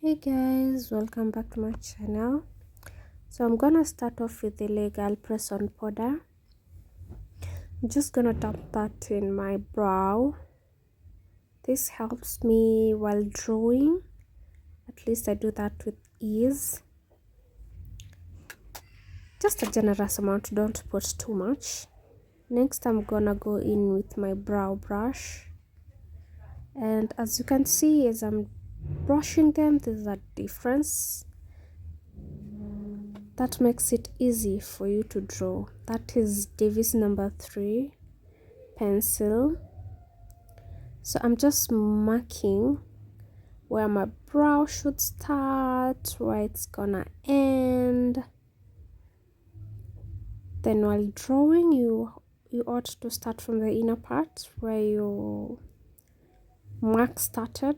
Hey guys, welcome back to my channel. So I'm gonna start off with the legal press on powder. I'm just gonna tap that in my brow. This helps me while drawing. At least I do that with ease. Just a generous amount, don't put too much. Next I'm gonna go in with my brow brush. And as you can see, as I'm brushing them, there's a difference that makes it easy for you to draw. That is Davis number 3 pencil. So I'm just marking where my brow should start, where it's gonna end. Then while drawing, you ought to start from the inner part where your mark started.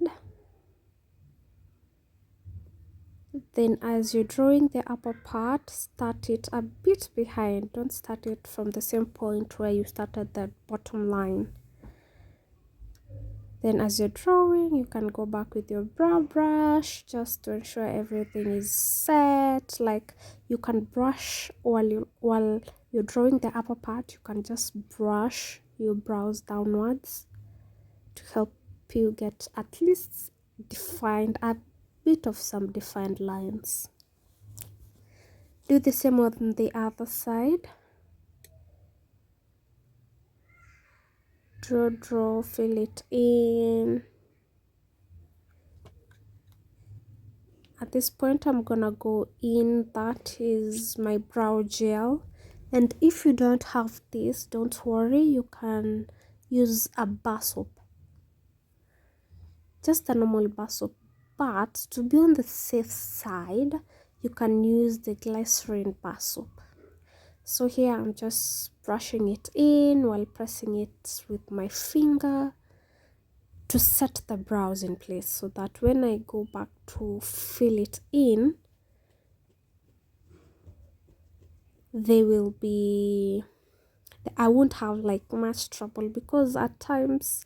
Then as you're drawing the upper part, start it a bit behind. Don't start it from the same point where you started the bottom line. Then as you're drawing, you can go back with your brow brush just to ensure everything is set. Like you can brush while you're drawing the upper part, you can just brush your brows downwards to help you get at least defined a bit of some defined lines. Do the same on the other side. Draw, fill it in. At this point I'm gonna go in, that is my brow gel, and if you don't have this, don't worry, you can use a bar soap, just a normal bar soap, but to be on the safe side you can use the glycerin bar soap. So here I'm just brushing it in while pressing it with my finger to set the brows in place, so that when I go back to fill it in, they will be, I won't have like much trouble, because at times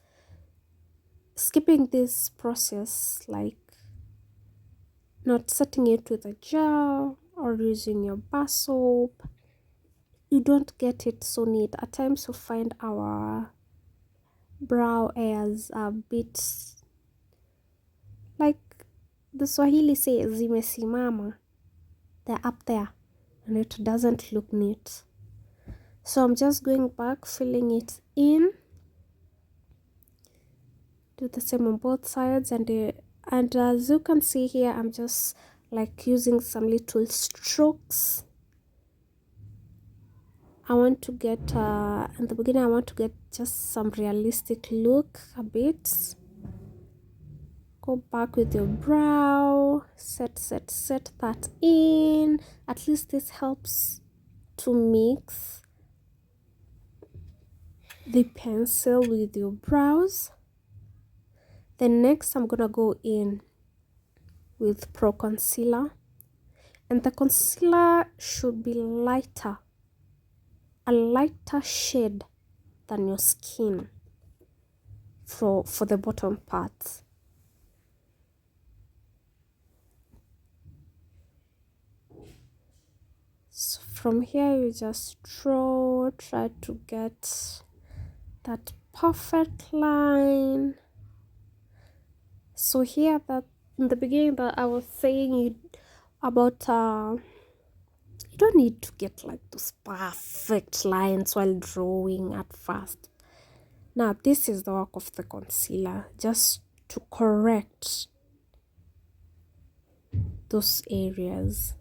skipping this process, like not setting it with a gel or using your bar soap, you don't get it so neat. At times you find our brow hairs a bit, like the Swahili say, zimesimama, they're up there and it doesn't look neat. So I'm just going back, filling it in. Do the same on both sides, and as you can see here, I'm just like using some little strokes. I want to get in the beginning, I want to get just some realistic look a bit. Go back with your brow, set that in. At least this helps to mix the pencil with your brows. Then next I'm gonna go in with Pro Concealer, and the concealer should be lighter, a lighter shade than your skin for the bottom part. So from here you just draw, try to get that perfect line. So here, that in the beginning that I was saying you about you don't need to get like those perfect lines while drawing at first. Now this is the work of the concealer, just to correct those areas.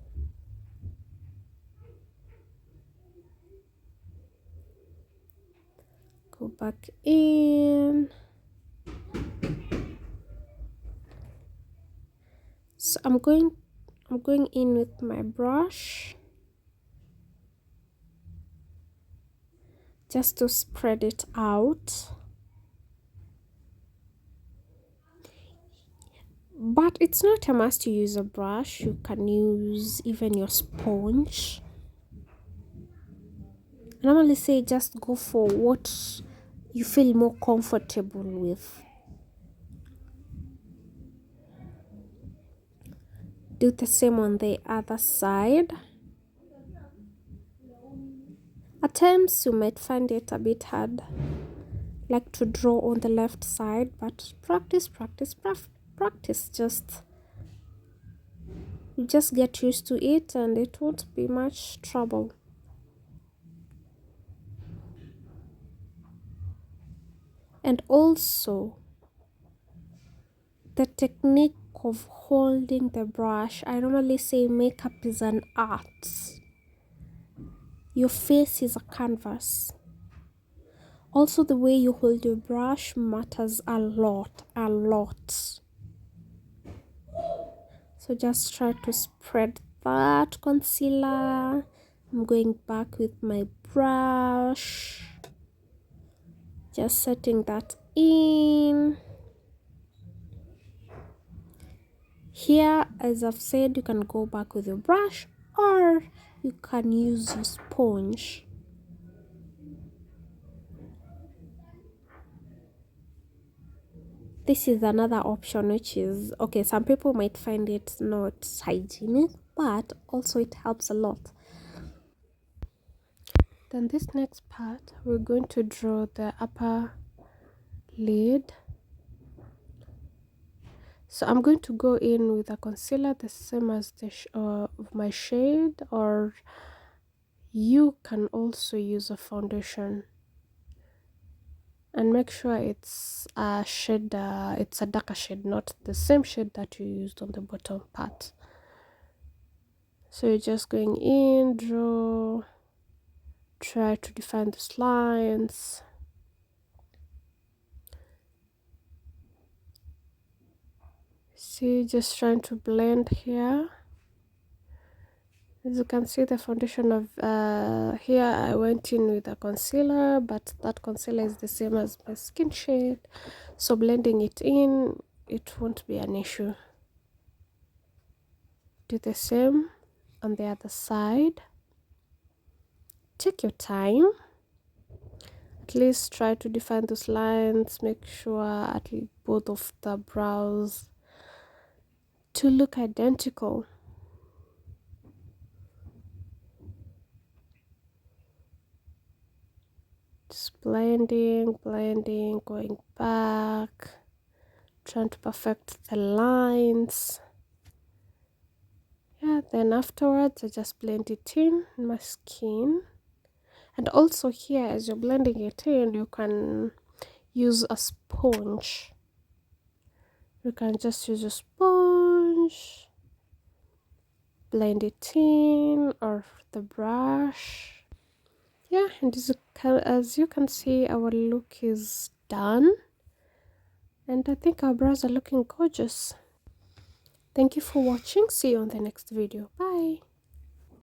Go back in. So I'm going in with my brush just to spread it out. But it's not a must to use a brush. You can use even your sponge. I normally say just go for what you feel more comfortable with. Do the same on the other side. At times you might find it a bit hard, like to draw on the left side, but practice. You just get used to it and it won't be much trouble. And also the technique of holding the brush. I normally say makeup is an art. Your face is a canvas. Also, the way you hold your brush matters a lot. So just try to spread that concealer. I'm going back with my brush, just setting that in. Here, as I've said, you can go back with your brush or you can use your sponge. This is another option, which is okay. Some people might find it not hygienic, but also it helps a lot. Then this next part, we're going to draw the upper lid. So I'm going to go in with a concealer the same as the my shade, or you can also use a foundation. And make sure it's a shade, it's a darker shade, not the same shade that you used on the bottom part. So you're just going in, draw, try to define those lines. See, just trying to blend here. As you can see, the foundation of here I went in with a concealer, but that concealer is the same as my skin shade, so blending it in, it won't be an issue. Do the same on the other side. Take your time, at least try to define those lines. Make sure at least both of the brows to look identical. Just blending, going back, trying to perfect the lines. Yeah, then afterwards I just blend it in my skin. And also here, as you're blending it in, you can use a sponge. You can just use a sponge, blend it in, or the brush. Yeah, and as you can see, our look is done, and I think our brows are looking gorgeous. Thank you for watching. See you on the next video. Bye.